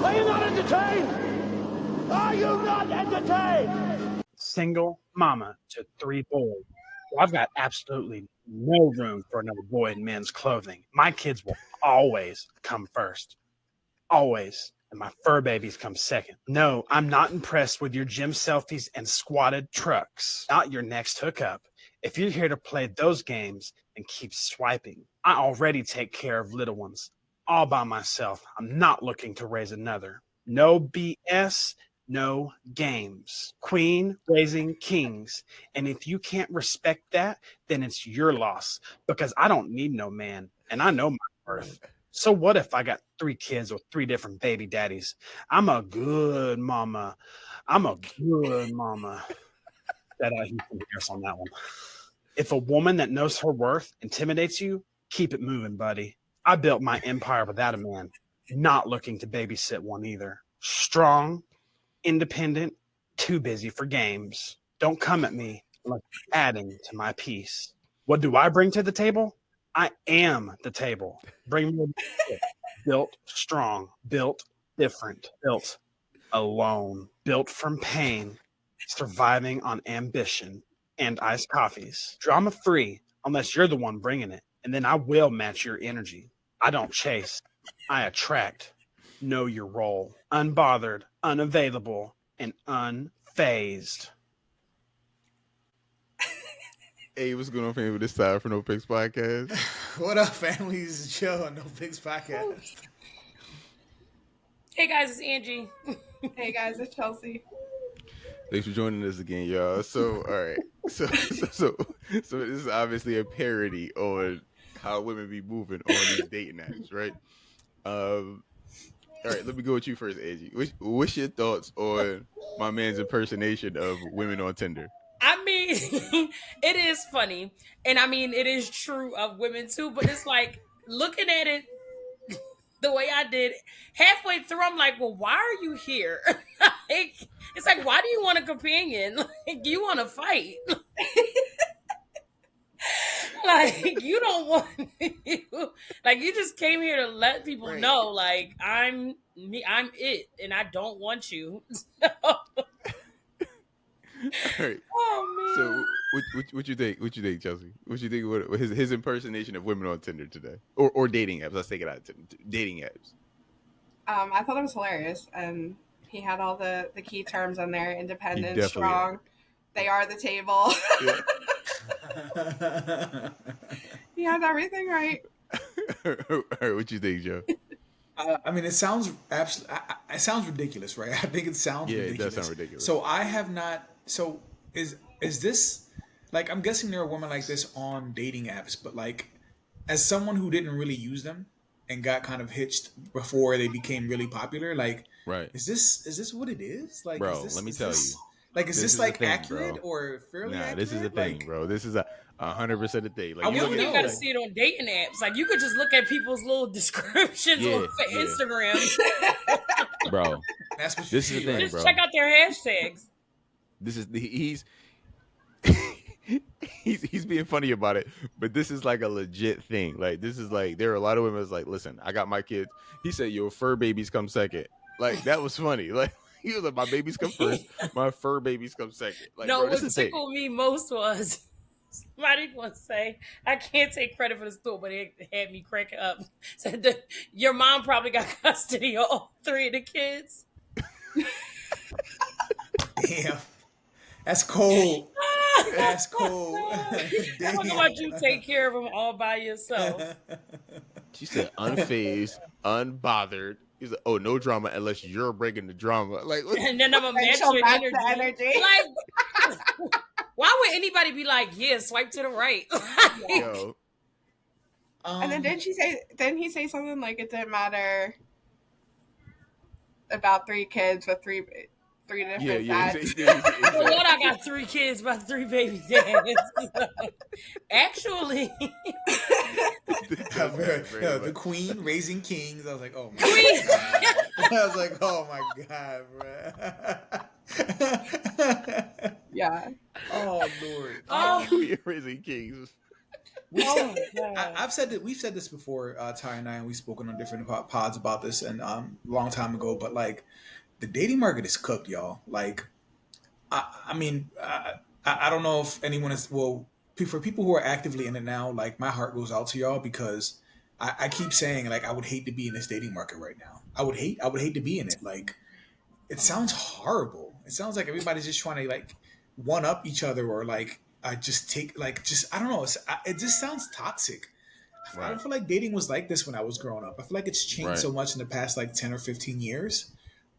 Are you not entertained? Are you not entertained? Single mama to 3 boys. Well, I've got absolutely no room for another boy in men's clothing. My kids will always come first. Always. And my fur babies come second. No, I'm not impressed with your gym selfies and squatted trucks. Not your next hookup. If you're here to play those games, then keep swiping. I already take care of little ones all by myself. I'm not looking to raise another. No BS, no games. Queen raising kings. And if you can't respect that, then it's your loss, because I don't need no man, and I know my worth. So what if I got 3 kids with 3 different baby daddies? I'm a good mama. I'm a good mama. That he can hear us on that one. If a woman that knows her worth intimidates you, keep it moving, buddy. I built my empire without a man. Not looking to babysit one either. Strong, independent, too busy for games. Don't come at me unless you're adding to my peace. What do I bring to the table? I am the table. Bring me built strong, built different, built alone, built from pain, surviving on ambition and iced coffees. Drama free, unless you're the one bringing it, and then I will match your energy. I don't chase, I attract. Know your role. Unbothered, unavailable, and unfazed. Hey, what's going on, family? This time for No Picks Podcast. What up, families? It's Joe on No Pigs Podcast. Hey guys, it's Angie. Hey guys, it's Chelsea. Thanks for joining us again, y'all. So, all right. So this is obviously a parody on how women be moving on these dating apps, right? All right, let me go with you first, Angie. What's your thoughts on my man's impersonation of women on Tinder? I mean, it is funny. And I mean, it is true of women too, but it's like looking at it the way I did halfway through, I'm like, well, why are you here? It's like, why do you want a companion? Like, you want to fight. Like, you don't want like, you just came here to let people know, like, I'm it, and I don't want you. All right. Oh man. So what you think? What you think, Chelsea? What you think? What his impersonation of women on Tinder today, or dating apps? Let's take it out. Dating apps. I thought it was hilarious, and he had all the key terms on there: independent, strong. They are the table. Yeah. He had everything right. All right, what you think, Joe? I mean, it sounds absolutely. It sounds ridiculous, right? I think it sounds ridiculous. Yeah, it does sound ridiculous. So I have not. So is this like? I'm guessing there are women like this on dating apps, but like, as someone who didn't really use them and got kind of hitched before they became really popular, like, right? Is this what it is? Like, bro, let me tell you. Like, is this like thing, accurate or fairly accurate? This is a thing, like, bro. This is 100% a thing. Like, you don't even got to see it on dating apps. Like, you could just look at people's little descriptions on Instagram. Bro, that's what this is the thing, just bro. check out their hashtags. This is he's being funny about it, but this is like a legit thing. Like, this is like, there are a lot of women that's like, listen, I got my kids. He said, your fur babies come second. Like, that was funny. Like, he was like, my babies come first, my fur babies come second. Like, no, bro, what tickled me most was somebody once say, I can't take credit for the story, but it had me cracking up. Said that your mom probably got custody of all 3 of the kids. Damn. That's cold. That's cold. I wonder what you take care of them all by yourself. She said, unfazed, unbothered. He's like, oh, no drama unless you're bringing the drama. Like, and then I'm gonna match your energy. Like, why would anybody be like, yeah, swipe to the right? Yo. And then didn't he say something like it didn't matter about 3 kids with three different dads? For what, I got 3 kids by 3 baby dads. Actually, the queen raising kings. I was like, oh my god. I was like, oh my god, bro. Yeah. Oh Lord. Queen raising kings. Oh my God. I've said that we've said this before, Ty and I, and we've spoken on different pods about this, and long time ago. But like, the dating market is cooked, y'all. Like, I mean, I don't know if anyone is for people who are actively in it now. Like, my heart goes out to y'all because I keep saying like I would hate to be in this dating market right now. I would hate to be in it. Like, it sounds horrible. It sounds like everybody's just trying to like one up each other or like just take like just I don't know. It just sounds toxic. I don't feel like dating was like this when I was growing up. I feel like it's changed so much in the past like 10 or 15 years.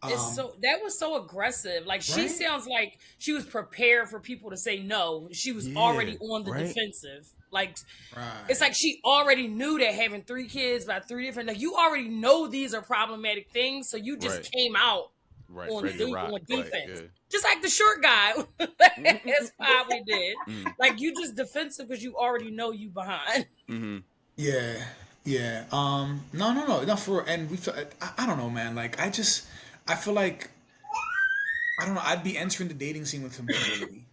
That was so aggressive. Like she Right? sounds like she was prepared for people to say no. She was already on the defensive. Like it's like she already knew that having 3 kids by 3 different like you already know these are problematic things, so you just came out on defense. Just like the short guy that's probably did. Like you just defensive because you already know you behind. Yeah. Yeah. No. For and we. I don't know, man. Like I feel like I don't know. I'd be entering the dating scene with humility,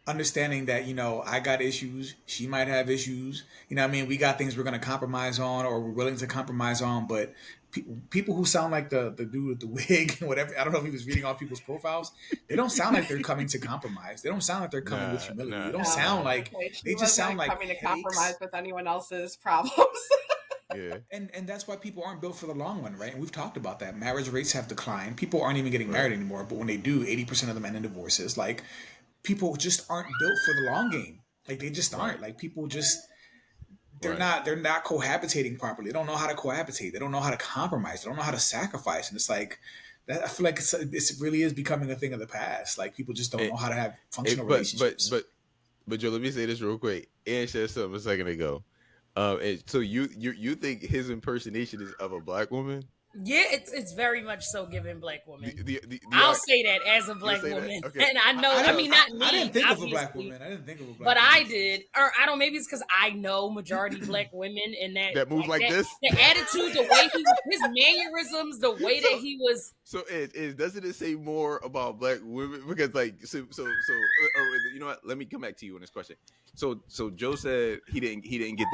understanding that I got issues. She might have issues. You know what I mean? We got things we're gonna compromise on, or we're willing to compromise on. But people who sound like the dude with the wig and whatever. I don't know if he was reading all people's profiles. They don't sound like they're coming to compromise. They don't sound like they're coming with humility. They don't sound like they just sound like coming to compromise with anyone else's problems. Yeah. And that's why people aren't built for the long run, right? And we've talked about that. Marriage rates have declined. People aren't even getting married anymore. But when they do, 80% of them end in divorces. Like, people just aren't built for the long game. Like, they just aren't. Like, people just they're not cohabitating properly. They don't know how to cohabitate. They don't know how to compromise. They don't know how to sacrifice. And it's like that. I feel like it really is becoming a thing of the past. Like, people just don't know how to have functional relationships. But Joe, let me say this real quick. Ann said something a second ago. So you think his impersonation is of a black woman? Yeah, it's very much so given black woman. I'll say that as a black woman, okay. And I know. I mean, not me. I didn't think of a black woman. But I did, or I don't. Maybe it's because I know majority black women, and that move like this. The attitude, the way his mannerisms, the way that he was. So doesn't it say more about black women? Because like or you know what? Let me come back to you on this question. So Joe said he didn't get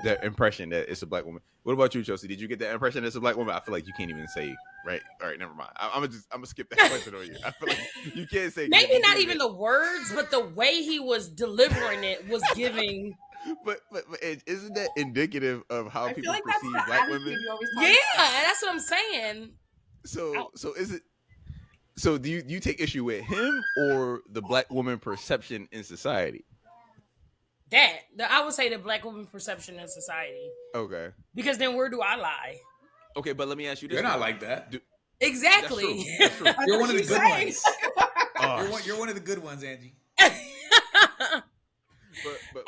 that impression that it's a black woman. What about you, Chelsea? Did you get that impression that it's a black woman? I feel like you can't even say right. All right, never mind. I'm gonna skip that question on you. I feel like you can't say maybe not even the words, but the way he was delivering it was giving. But isn't that indicative of how people perceive black women? Yeah, that's what I'm saying. So is it? So do you take issue with him or the black woman perception in society? I would say the black woman perception in society. Okay. Because then where do I lie? Okay, but let me ask you this. You're not like that. Exactly. That's true. You're one of the good ones. You're one of the good ones, Angie. but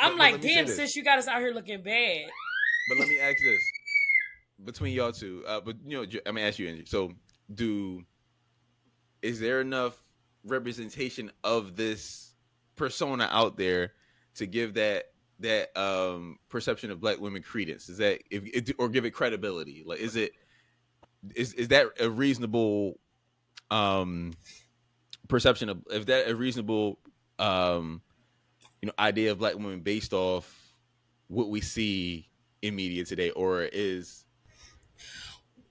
I'm like, damn, sis, you got us out here looking bad. But let me ask this. Between y'all two, but I'm gonna ask you, Angie. So is there enough representation of this persona out there to give that perception of black women credence? Is that or give it credibility? Like, is that a reasonable perception of? Is that a reasonable idea of black women based off what we see in media today, or is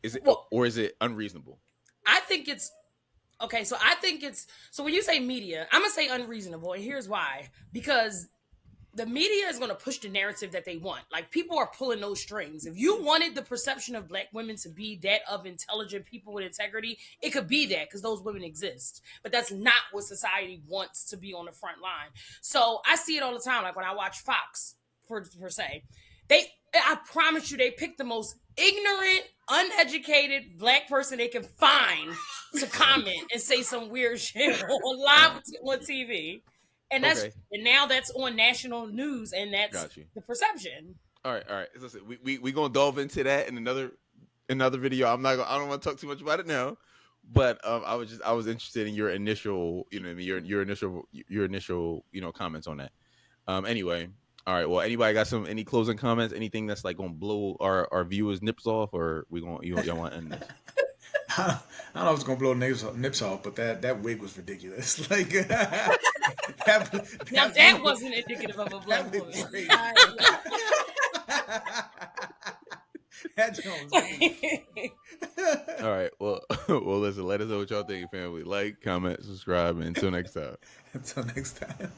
it or is it unreasonable? I think it's okay. So I think it's when you say media, I'm gonna say unreasonable, and here's why: because the media is going to push the narrative that they want. Like, people are pulling those strings. If you wanted the perception of black women to be that of intelligent people with integrity, it could be that because those women exist. But that's not what society wants to be on the front line. So I see it all the time. Like when I watch Fox, per se, I promise you, they pick the most ignorant, uneducated black person they can find to comment and say some weird shit on live on TV. And and now that's on national news, and that's the perception. All right. Listen, we gonna delve into that in another video. I don't want to talk too much about it now, but I was interested in your initial, your initial, comments on that. Anyway, all right. Well, anybody got any closing comments? Anything that's like gonna blow our viewers' nips off, or y'all want to end this? I don't know if it's gonna blow nips off, but that wig was ridiculous. Like that wasn't indicative of a black woman. That Jones. All right. Well, listen. Let us know what y'all think, family. Like, comment, subscribe, and until next time. Until next time.